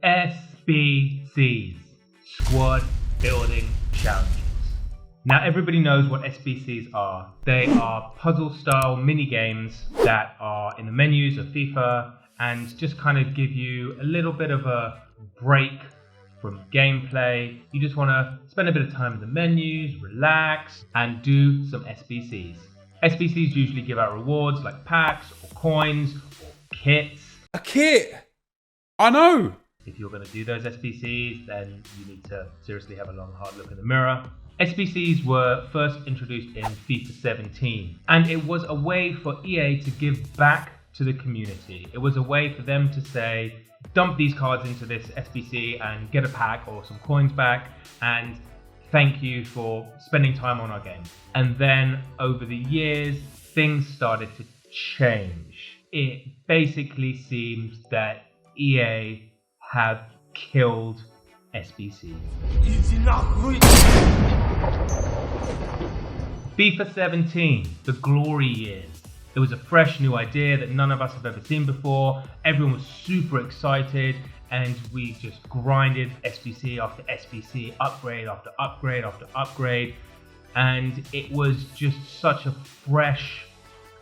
SBCs, Squad Building Challenges. Now everybody knows what SBCs are. They are puzzle-style mini-games that are in the menus of FIFA and just kind of give you a little bit of a break from gameplay. You just want to spend a bit of time in the menus, relax, and do some SBCs. SBCs usually give out rewards like packs or coins or kits. A kit? I know. If you're going to do those SBCs, then you need to seriously have a long, hard look in the mirror. SBCs were first introduced in FIFA 17, and it was a way for EA to give back to the community. It was a way for them to say, dump these cards into this SBC and get a pack or some coins back, and thank you for spending time on our game. And then over the years, things started to change. It basically seems that EA have killed SBCs. FIFA 17, the glory years. It was a fresh new idea that none of us have ever seen before. Everyone was super excited and we just grinded SBC after SBC, upgrade after upgrade after upgrade. And it was just such a fresh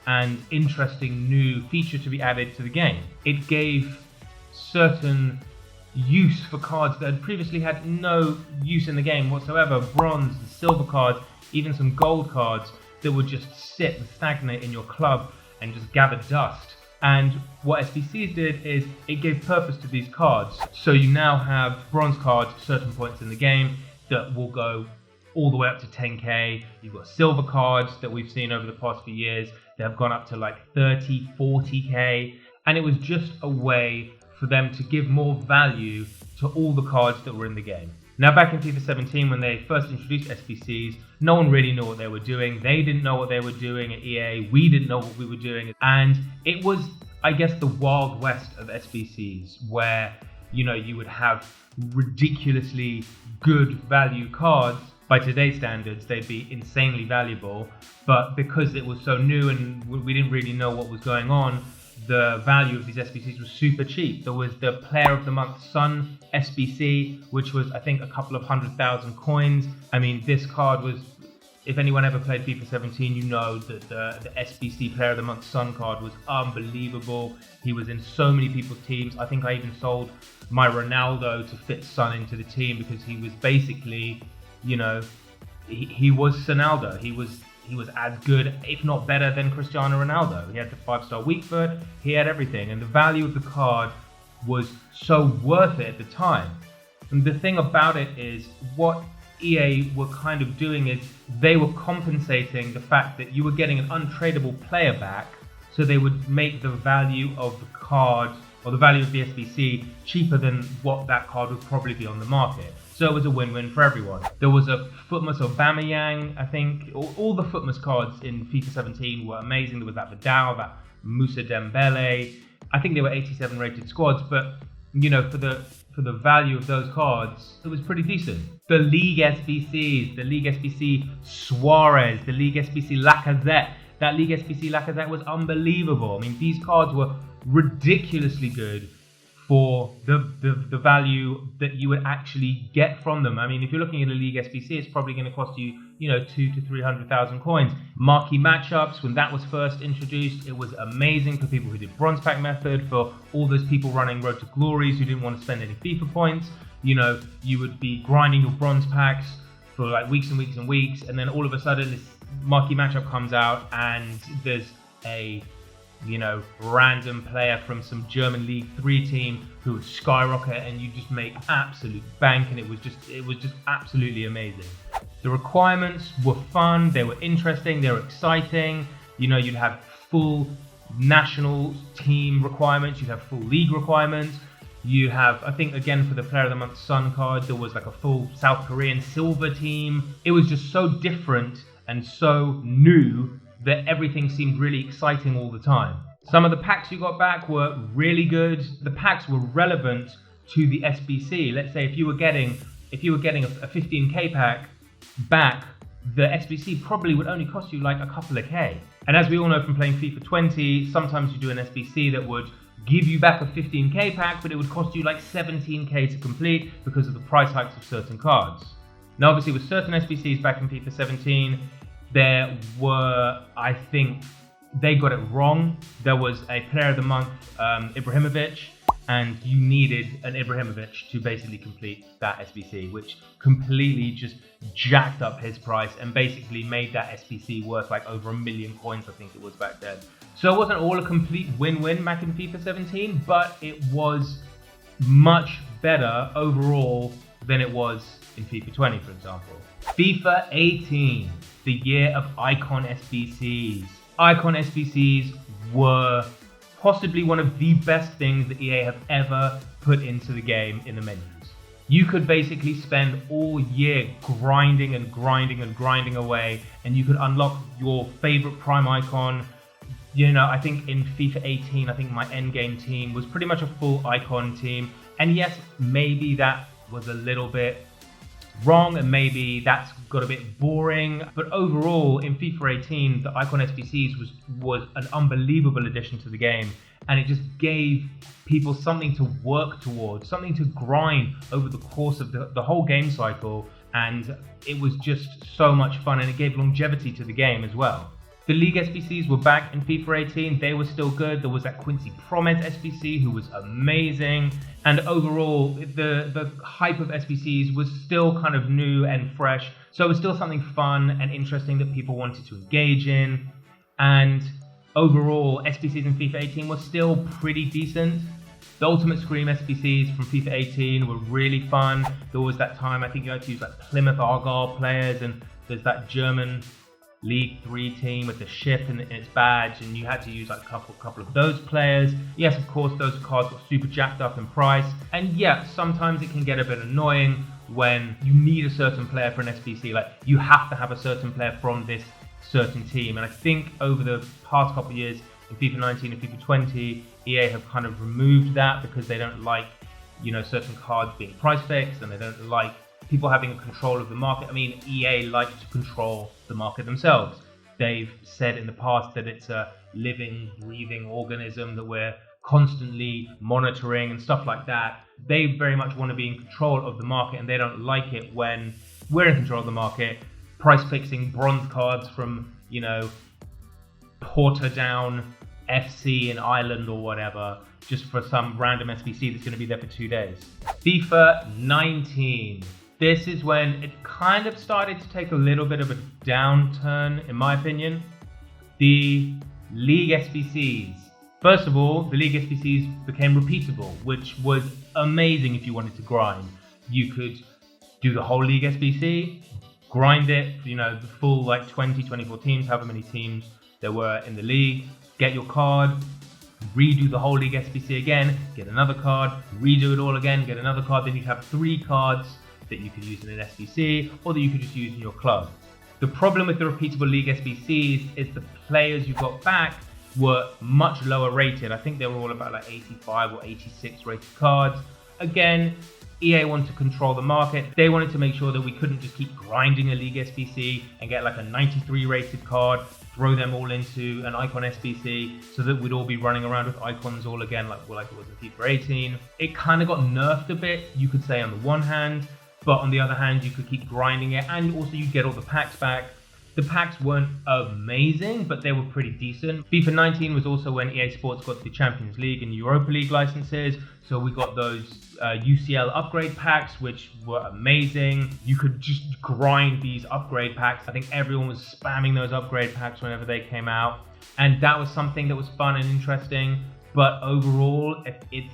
and interesting new feature to be added to the game. It gave certain use for cards that had previously had no use in the game whatsoever. Bronze and silver cards, even some gold cards that would just sit and stagnate in your club and just gather dust. And what SBCs did is it gave purpose to these cards. So you now have bronze cards at certain points in the game that will go all the way up to 10k. You've got silver cards that we've seen over the past few years that have gone up to like 30, 40k. And it was just a way for them to give more value to all the cards that were in the game. Now back in FIFA 17, when they first introduced SBCs, no one really knew what they were doing. They didn't know what they were doing at EA. We didn't know what we were doing. And it was, I guess, the wild west of SBCs, where, you know, you would have ridiculously good value cards. By today's standards, they'd be insanely valuable. But because it was so new and we didn't really know what was going on, the value of these SBCs was super cheap. There was the Player of the Month Sun SBC, which was, I think, a couple of 100,000 coins. I mean, this card was, if anyone ever played FIFA 17, you know that the SBC Player of the Month Sun card was unbelievable. He was in so many people's teams. I think I even sold my Ronaldo to fit Sun into the team because he was basically, you know, he was Sonaldo. He was as good, if not better, than Cristiano Ronaldo. He had the 5-star weak foot, he had everything, and the value of the card was so worth it at the time. And the thing about it is, what EA were kind of doing is they were compensating the fact that you were getting an untradeable player back, so they would make the value of the card, or the value of the SBC, cheaper than what that card would probably be on the market. So it was a win-win for everyone. There was a Footmas Aubameyang, I think. All the Footmas cards in FIFA 17 were amazing. There was that Vidal, that Moussa Dembele. I think they were 87 rated squads, but you know, for the value of those cards, it was pretty decent. The League SBCs, the League SBC Suarez, the League SBC Lacazette. That League SBC Lacazette was unbelievable. I mean, these cards were ridiculously good for the value that you would actually get from them. I mean, if you're looking at a League SBC, it's probably going to cost you, you know, 200,000 to 300,000 coins. Marquee matchups, when that was first introduced, it was amazing for people who did bronze pack method, for all those people running Road to Glories who didn't want to spend any FIFA points. You know, you would be grinding your bronze packs for like weeks and weeks and weeks, and then all of a sudden this marquee matchup comes out and there's a, you know, random player from some German League 3 team who would skyrocket and you just make absolute bank, and it was just absolutely amazing. The requirements were fun, they were interesting, they were exciting. You know, you'd have full national team requirements, you'd have full league requirements. You have, I think, again, for the Player of the Month Sun card, there was like a full South Korean silver team. It was just so different and so new that everything seemed really exciting all the time. Some of the packs you got back were really good. The packs were relevant to the SBC. Let's say if you were getting a 15k pack back, the SBC probably would only cost you like a couple of K. And as we all know from playing FIFA 20, sometimes you do an SBC that would give you back a 15k pack, but it would cost you like 17k to complete because of the price hikes of certain cards. Now, obviously, with certain SBCs back in FIFA 17, there were, I think, they got it wrong. There was a player of the month, Ibrahimovic, and you needed an Ibrahimovic to basically complete that SBC, which completely just jacked up his price and basically made that SBC worth like over 1 million coins, I think it was back then. So it wasn't all a complete win-win back in FIFA 17, but it was much better overall than it was in FIFA 20, for example. FIFA 18, the year of Icon SBCs. Icon SBCs were possibly one of the best things that EA have ever put into the game in the menus. You could basically spend all year grinding and grinding and grinding away, and you could unlock your favorite prime icon. You know, I think in FIFA 18, I think my endgame team was pretty much a full icon team. And yes, maybe that was a little bit wrong, and maybe that's got a bit boring, but overall in FIFA 18 the Icon SBCs was an unbelievable addition to the game, and it just gave people something to work towards, something to grind over the course of the whole game cycle, and it was just so much fun, and it gave longevity to the game as well. The League SBCs were back in FIFA 18, they were still good. There was that Quincy Promes SBC who was amazing, and overall the hype of SBCs was still kind of new and fresh, so it was still something fun and interesting that people wanted to engage in. And overall SBCs in FIFA 18 were still pretty decent. The Ultimate Scream SBCs from FIFA 18 were really fun. There was that time I think you had to use like Plymouth Argyle players, and there's that German League 3 team with the ship in its badge, and you had to use like a couple of those players. Yes, of course, those cards got super jacked up in price, and yeah, sometimes it can get a bit annoying when you need a certain player for an SBC. Like, you have to have a certain player from this certain team, and I think over the past couple of years in FIFA 19 and FIFA 20, EA have kind of removed that because they don't like, you know, certain cards being price fixed, and they don't like people having control of the market. I mean, EA like to control the market themselves. They've said in the past that it's a living, breathing organism that we're constantly monitoring and stuff like that. They very much want to be in control of the market, and they don't like it when we're in control of the market, price fixing bronze cards from, you know, Portadown FC in Ireland or whatever, just for some random SBC that's going to be there for 2 days. FIFA 19. This is when it kind of started to take a little bit of a downturn, in my opinion. The League SBCs. First of all, the League SBCs became repeatable, which was amazing if you wanted to grind. You could do the whole League SBC, grind it, you know, the full like 20, 24 teams, however many teams there were in the league, get your card, redo the whole League SBC again, get another card, redo it all again, get another card, then you'd have 3 cards that you could use in an SBC, or that you could just use in your club. The problem with the repeatable League SBCs is the players you got back were much lower rated. I think they were all about like 85 or 86 rated cards. Again, EA wanted to control the market. They wanted to make sure that we couldn't just keep grinding a League SBC and get like a 93 rated card, throw them all into an Icon SBC, so that we'd all be running around with icons all again like it was in FIFA 18. It kind of got nerfed a bit, you could say, on the one hand, but on the other hand, you could keep grinding it, and also you get all the packs back. The packs weren't amazing, but they were pretty decent. FIFA 19 was also when EA Sports got the Champions League and Europa League licenses, so we got those UCL upgrade packs, which were amazing. You could just grind these upgrade packs. I think everyone was spamming those upgrade packs whenever they came out, and that was something that was fun and interesting, but overall,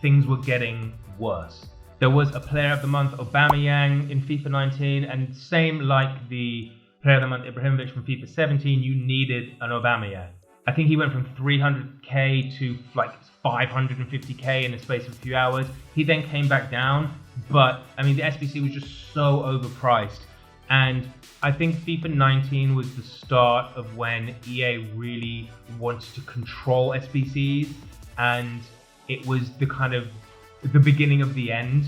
things were getting worse. There was a player of the month, Aubameyang, in FIFA 19, and same like the player of the month, Ibrahimovic, from FIFA 17, you needed an Aubameyang. I think he went from 300k to like 550k in the space of a few hours. He then came back down, but I mean, the SBC was just so overpriced. And I think FIFA 19 was the start of when EA really wanted to control SBCs, and it was the beginning of the end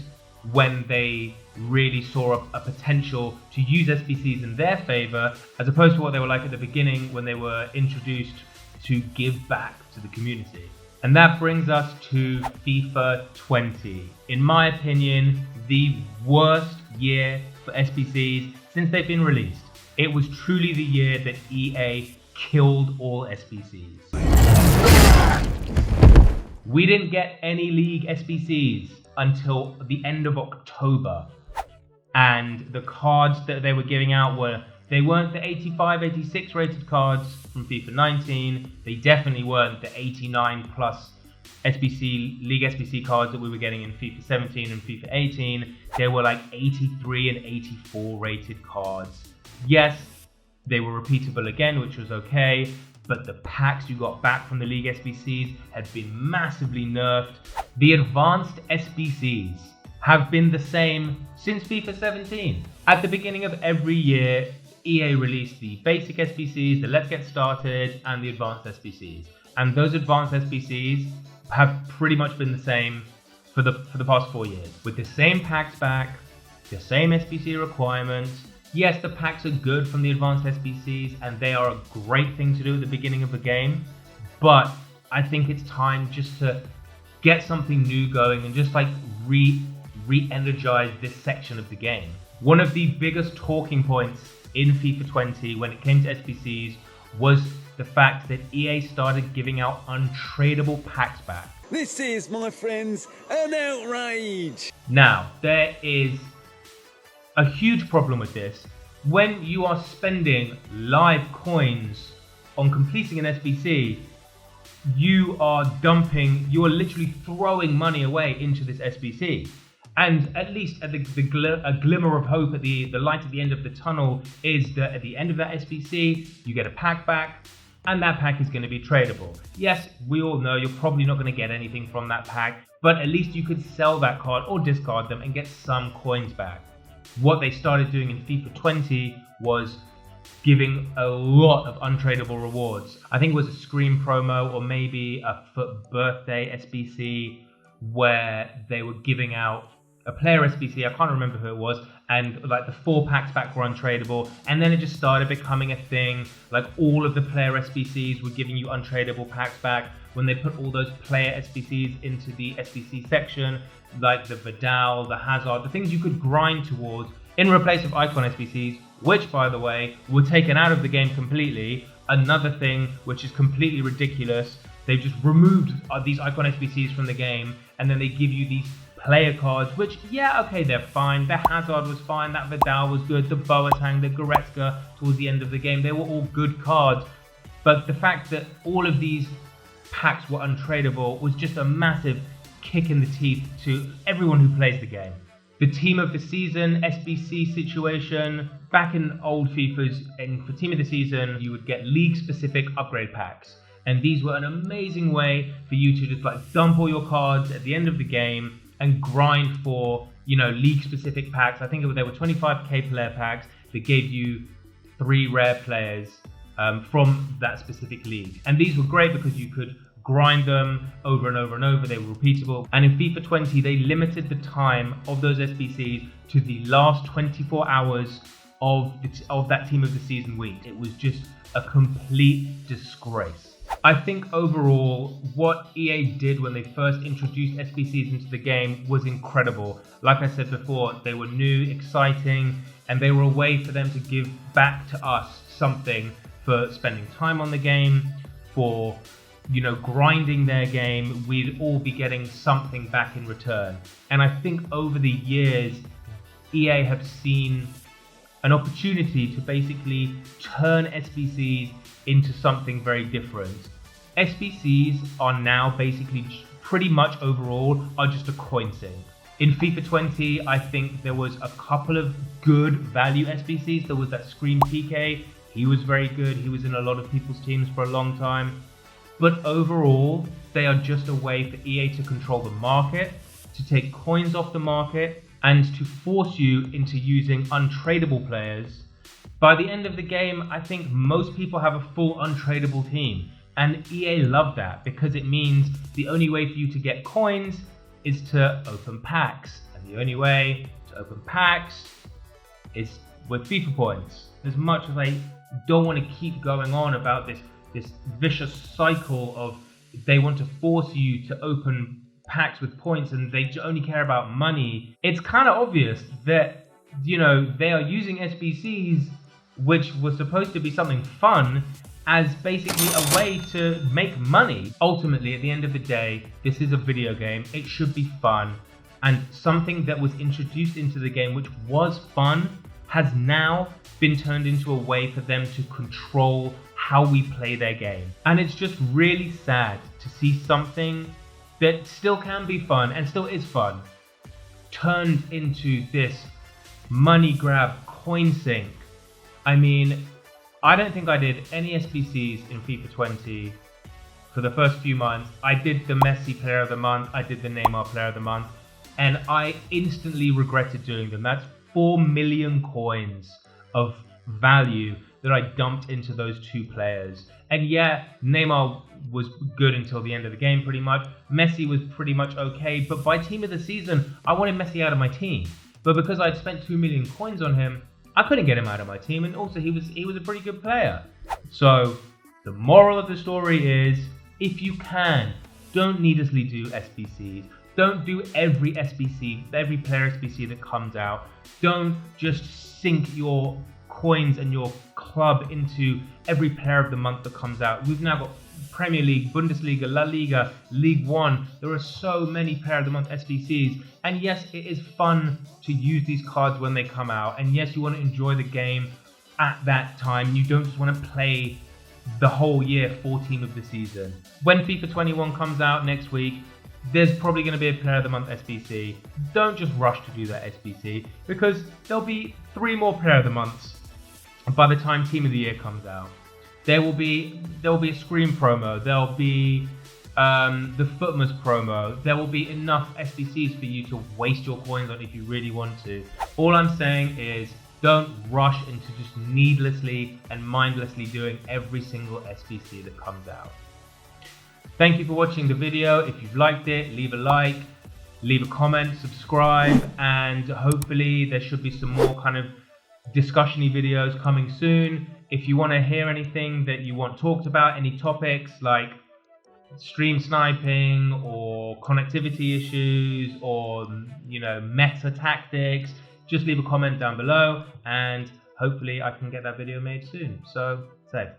when they really saw a potential to use SBCs in their favor, as opposed to what they were like at the beginning when they were introduced to give back to the community. And that brings us to FIFA 20. In my opinion, the worst year for SBCs since they've been released. It was truly the year that EA killed all SBCs. We didn't get any League SBCs until the end of October. And the cards that they were giving out they weren't the 85, 86 rated cards from FIFA 19. They definitely weren't the 89 plus League SBC cards that we were getting in FIFA 17 and FIFA 18. They were like 83 and 84 rated cards. Yes, they were repeatable again, which was okay, but the packs you got back from the League SBCs had been massively nerfed. The advanced SBCs have been the same since FIFA 17. At the beginning of every year, EA released the basic SBCs, the Let's Get Started, and the advanced SBCs. And those advanced SBCs have pretty much been the same for the past 4 years, with the same packs back, the same SBC requirements. Yes, the packs are good from the advanced SBCs, and they are a great thing to do at the beginning of the game, but I think it's time just to get something new going and just like re-energize this section of the game. One of the biggest talking points in FIFA 20 when it came to SBCs was the fact that EA started giving out untradeable packs back. This is, my friends, an outrage! Now, there is a huge problem with this. When you are spending live coins on completing an SBC, you are literally throwing money away into this SBC. And at least a glimmer of hope at the light at the end of the tunnel is that at the end of that SBC, you get a pack back, and that pack is going to be tradable. Yes, we all know you're probably not going to get anything from that pack, but at least you could sell that card or discard them and get some coins back. What they started doing in FIFA 20 was giving a lot of untradeable rewards. I think it was a Scream promo or maybe a birthday SBC where they were giving out a player SBC, I can't remember who it was, and like the 4 packs back were untradeable, and then it just started becoming a thing. Like all of the player SBCs were giving you untradeable packs back when they put all those player SBCs into the SBC section, like the Vidal, the Hazard, the things you could grind towards in replace of icon SBCs, which by the way were taken out of the game completely. Another thing which is completely ridiculous, they've just removed these icon SBCs from the game, and then they give you these player cards, which, yeah, okay, they're fine. The Hazard was fine, that Vidal was good, the Boateng, the Goretzka towards the end of the game, they were all good cards. But the fact that all of these packs were untradeable was just a massive kick in the teeth to everyone who plays the game. The Team of the Season SBC situation, back in old FIFAs, and for Team of the Season, you would get league-specific upgrade packs. And these were an amazing way for you to just like dump all your cards at the end of the game and grind for, league specific packs. I think they were 25k player packs that gave you 3 rare players from that specific league. And these were great because you could grind them over and over and over. They were repeatable. And in FIFA 20, they limited the time of those SBCs to the last 24 hours of that Team of the Season week. It was just a complete disgrace. I think overall, what EA did when they first introduced SBCs into the game was incredible. Like I said before, they were new, exciting, and they were a way for them to give back to us something for spending time on the game, for grinding their game. We'd all be getting something back in return. And I think over the years, EA have seen an opportunity to basically turn SBCs into something very different. SBCs are now basically pretty much overall are just a coin sink. In FIFA 20, I think there was a couple of good value SBCs. There was that Scream PK. He was very good. He was in a lot of people's teams for a long time. But overall, they are just a way for EA to control the market, to take coins off the market, and to force you into using untradeable players. By the end of the game, I think most people have a full untradeable team. And EA love that because it means the only way for you to get coins is to open packs. And the only way to open packs is with FIFA points. As much as I don't want to keep going on about this vicious cycle of they want to force you to open packs with points and they only care about money, it's kind of obvious that, you know, they are using SBCs, which was supposed to be something fun, as basically a way to make money. Ultimately, at the end of the day, this is a video game. It should be fun. And something that was introduced into the game, which was fun, has now been turned into a way for them to control how we play their game. And it's just really sad to see something that still can be fun and still is fun turned into this money grab coin sink. I mean, I don't think I did any SBCs in FIFA 20 for the first few months. I did the Messi Player of the Month, I did the Neymar Player of the Month, and I instantly regretted doing them. That's 4 million coins of value that I dumped into those two players. And yeah, Neymar was good until the end of the game pretty much. Messi was pretty much okay, but by team of the season, I wanted Messi out of my team. But because I'd spent 2 million coins on him, I couldn't get him out of my team, and also he was a pretty good player. So the moral of the story is, if you can, don't needlessly do SBCs. Don't do every SBC, every player SBC that comes out. Don't just sink your coins and your club into every player of the month that comes out. We've now got Premier League, Bundesliga, La Liga, League One. There are so many player of the month SBCs. And yes, it is fun to use these cards when they come out. And yes, you want to enjoy the game at that time. You don't just want to play the whole year, 14 of the season. When FIFA 21 comes out next week, there's probably going to be a Player of the Month SBC. Don't just rush to do that SBC, because there'll be 3 more Player of the Months by the time Team of the Year comes out. There will be a Scream promo. There'll be the Footmas promo. There will be enough SBCs for you to waste your coins on if you really want to. All I'm saying is, don't rush into just needlessly and mindlessly doing every single SBC that comes out. Thank you for watching the video. If you've liked it, leave a like, leave a comment, subscribe, and hopefully there should be some more kind of discussion-y videos coming soon. If you want to hear anything that you want talked about, any topics like stream sniping or connectivity issues or, you know, meta tactics, just leave a comment down below and hopefully I can get that video made soon. So, safe.